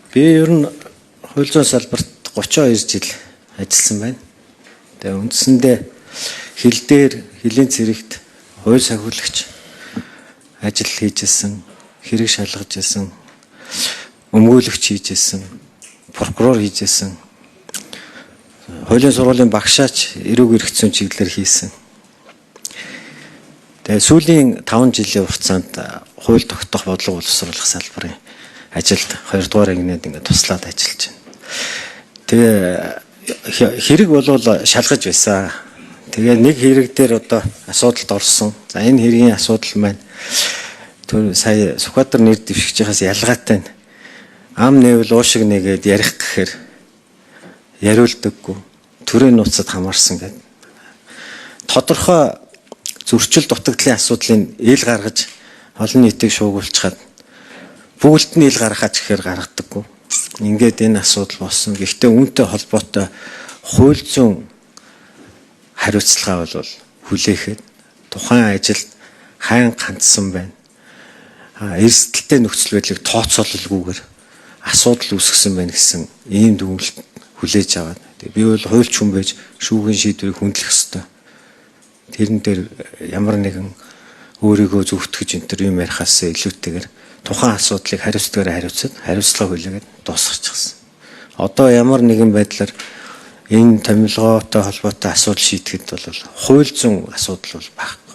Би ер нь хууль зүйн салбарт 32 жил ажилласан байна. Тэгээ үндсэндээ хил дээр хилийн цэрэгт хууль сахиулагч ажил хийжсэн, хэрэг шалгаж ирсэн, өмгөөлөгч хийжсэн, прокурор хийжсэн, хуулийн сургуулийн багшаач эрүүг эрх зүйн чиглэлээр хийсэн. Тэгээ сүүлийн 5 жилийн хугацаанд хууль тогтоох бодлого боловсруулах салбарын ажилд 2 дугаар ангид ингээд туслаад ажиллаж байна. Тэгээ хэрэг болвол шалгаж байсан. Тэгээ нэг хэрэг дээр одоо асуудалд орсон. За энэ хэргийн асуудал маань түр сая Сүхбаатар нэр дэвшигчээс ялгаатай нь ам нэвэл уушиг нэгээд ярих гэхээр яриулдаггүй. Төрийн нууцад хамаарсан гэдэг. Тодорхой зөрчил дутагдлын асуудлыг ил гаргаж олон нийтийг шуугуулчихад бүгд нь ил гаргахаач гэхээр гаргадаггүй. Ингээд энэ асуудал болсон. Гэхдээ үүнтэй холбоотой хууль зүйн хариуцлага бол хүлээхэд тухайн ажилд хайн ганцсан байна. Эрсдэлтэй нөхцөл байдлыг тооцоололгүйгээр асуудал үүсгэсэн байна гэсэн ийм дүгнэлт хүлээж аваад. Би бол хуульч хүн байж шүүхийн шийдвэрийг хүндлэх ёстой. Тэрэн дээр ямар нэгэн өөрийгөө зөвтгөж энэ юм ярихаас илүүтэйгээр тухайн асуудлыг хариуцлагаараа хариуцаад хариуцлага хүлээгээд дуусгачихсан. Одоо ямар нэгэн байдлаар энэ томилгоотой холбоотой асуудал шийдэхэд бол хууль зүйн асуудал бол багхгүй.